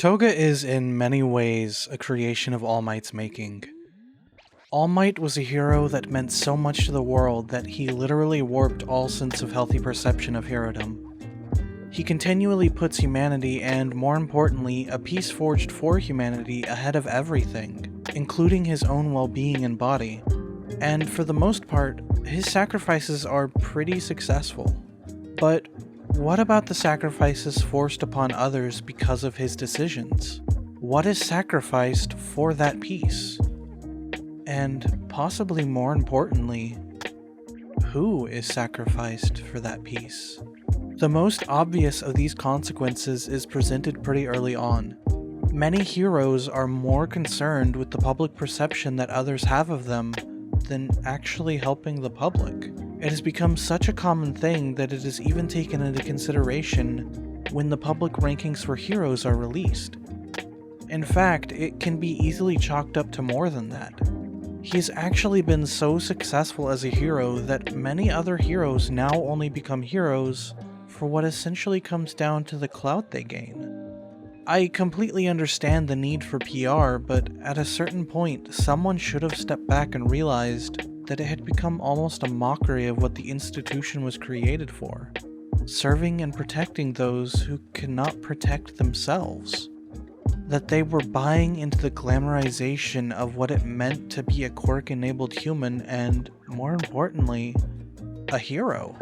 Toga is in many ways a creation of All Might's making. All Might was a hero that meant so much to the world that he literally warped all sense of healthy perception of herodom. He continually puts humanity and, more importantly, a peace forged for humanity ahead of everything, including his own well-being and body. And for the most part, his sacrifices are pretty successful. But what about the sacrifices forced upon others because of his decisions? What is sacrificed for that peace? And possibly more importantly, who is sacrificed for that peace? The most obvious of these consequences is presented pretty early on. Many heroes are more concerned with the public perception that others have of them than actually helping the public. It has become such a common thing that it is even taken into consideration when the public rankings for heroes are released. In fact, it can be easily chalked up to more than that. He's actually been so successful as a hero that many other heroes now only become heroes for what essentially comes down to the clout they gain. I completely understand the need for PR, but at a certain point, someone should have stepped back and realized that it had become almost a mockery of what the institution was created for, serving and protecting those who cannot protect themselves. That they were buying into the glamorization of what it meant to be a quirk-enabled human and, more importantly, a hero.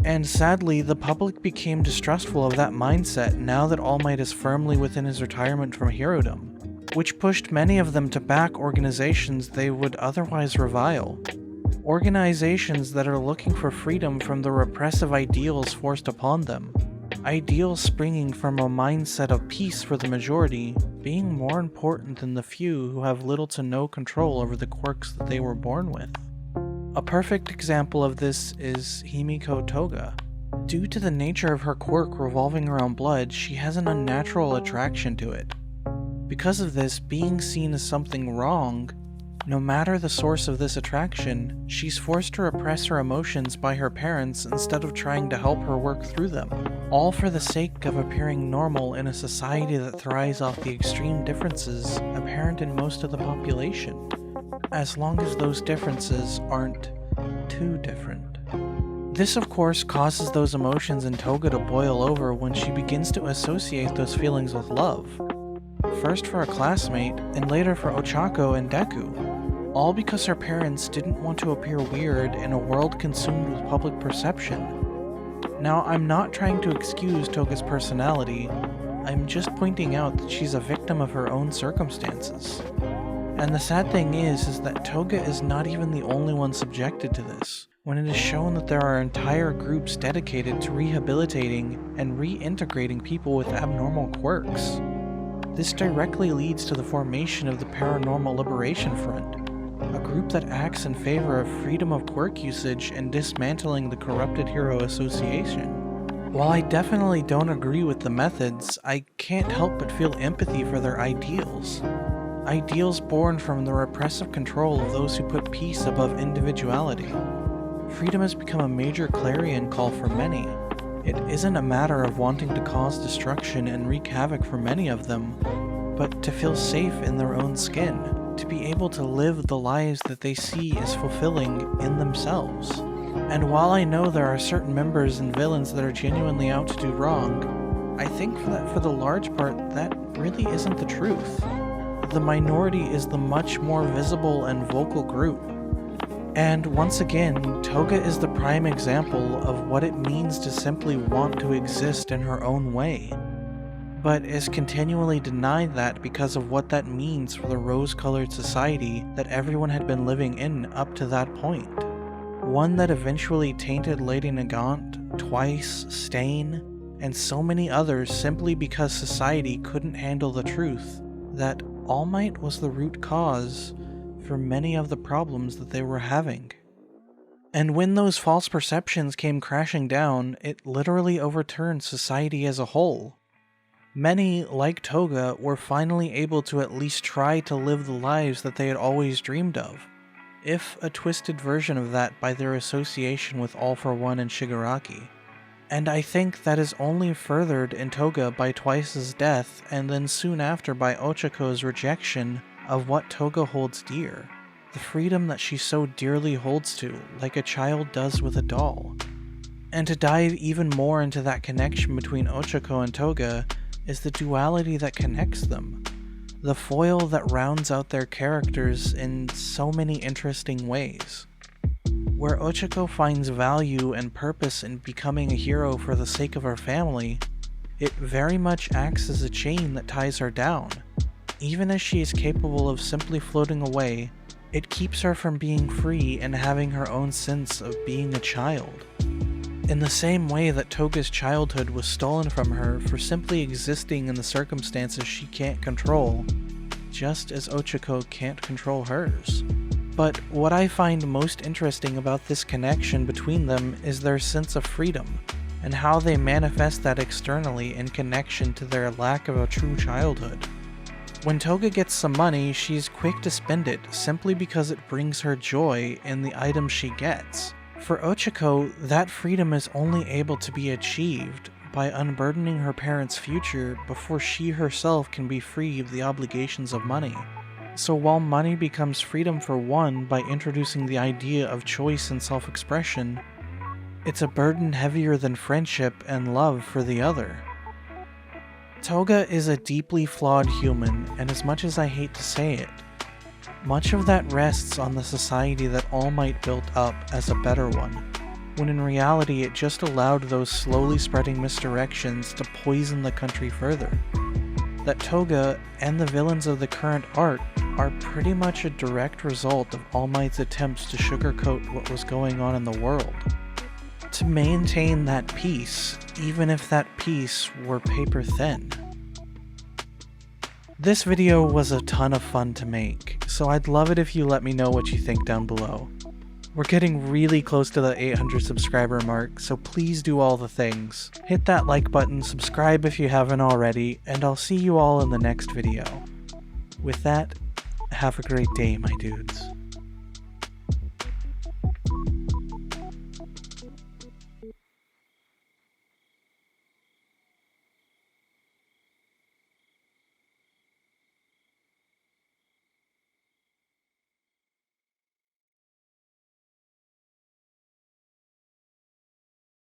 And sadly, the public became distrustful of that mindset now that All Might is firmly within his retirement from herodom, which pushed many of them to back organizations they would otherwise revile. Organizations that are looking for freedom from the repressive ideals forced upon them. Ideals springing from a mindset of peace for the majority being more important than the few who have little to no control over the quirks that they were born with. A perfect example of this is ᴾřejᵒᵇᵃ Toga. Due to the nature of her quirk revolving around blood, she has an unnatural attraction to it. Because of this, being seen as something wrong, no matter the source of this attraction, she's forced to repress her emotions by her parents instead of trying to help her work through them, all for the sake of appearing normal in a society that thrives off the extreme differences apparent in most of the population, as long as those differences aren't too different. This of course causes those emotions in Toga to boil over when she begins to associate those feelings with love. First for a classmate, and later for Ochako and Deku, all because her parents didn't want to appear weird in a world consumed with public perception. Now, I'm not trying to excuse Toga's personality, I'm just pointing out that she's a victim of her own circumstances. And the sad thing is that Toga is not even the only one subjected to this, when it is shown that there are entire groups dedicated to rehabilitating and reintegrating people with abnormal quirks. This directly leads to the formation of the Paranormal Liberation Front, a group that acts in favor of freedom of quirk usage and dismantling the corrupted Hero Association. While I definitely don't agree with the methods, I can't help but feel empathy for their ideals. Ideals born from the repressive control of those who put peace above individuality. Freedom has become a major clarion call for many. It isn't a matter of wanting to cause destruction and wreak havoc for many of them, but to feel safe in their own skin, to be able to live the lives that they see as fulfilling in themselves. And while I know there are certain members and villains that are genuinely out to do wrong, I think that for the large part that really isn't the truth. The minority is the much more visible and vocal group. And once again, Toga is the prime example of what it means to simply want to exist in her own way, but is continually denied that because of what that means for the rose-colored society that everyone had been living in up to that point. One that eventually tainted Lady Nagant, Twice, Stain, and so many others simply because society couldn't handle the truth that All Might was the root cause for many of the problems that they were having. And when those false perceptions came crashing down, it literally overturned society as a whole. Many, like Toga, were finally able to at least try to live the lives that they had always dreamed of, if a twisted version of that by their association with All for One and Shigaraki. And I think that is only furthered in Toga by Twice's death, and then soon after by Ochiko's rejection of what Toga holds dear. The freedom that she so dearly holds to, like a child does with a doll. And to dive even more into that connection between Ochiko and Toga is the duality that connects them. The foil that rounds out their characters in so many interesting ways. Where Ochiko finds value and purpose in becoming a hero for the sake of her family, it very much acts as a chain that ties her down. Even as she is capable of simply floating away, it keeps her from being free and having her own sense of being a child. In the same way that Toga's childhood was stolen from her for simply existing in the circumstances she can't control, just as Ochiko can't control hers. But what I find most interesting about this connection between them is their sense of freedom, and how they manifest that externally in connection to their lack of a true childhood. When Toga gets some money, she's quick to spend it simply because it brings her joy in the items she gets. For Ochiko, that freedom is only able to be achieved by unburdening her parents' future before she herself can be free of the obligations of money. So while money becomes freedom for one by introducing the idea of choice and self-expression, it's a burden heavier than friendship and love for the other. Toga is a deeply flawed human, and as much as I hate to say it, much of that rests on the society that All Might built up as a better one, when in reality it just allowed those slowly spreading misdirections to poison the country further. That Toga and the villains of the current arc are pretty much a direct result of All Might's attempts to sugarcoat what was going on in the world. To maintain that peace, even if that peace were paper thin. This video was a ton of fun to make, so I'd love it if you let me know what you think down below. We're getting really close to the 800 subscriber mark, so please do all the things. Hit that like button, subscribe if you haven't already, and I'll see you all in the next video. With that, have a great day, my dudes.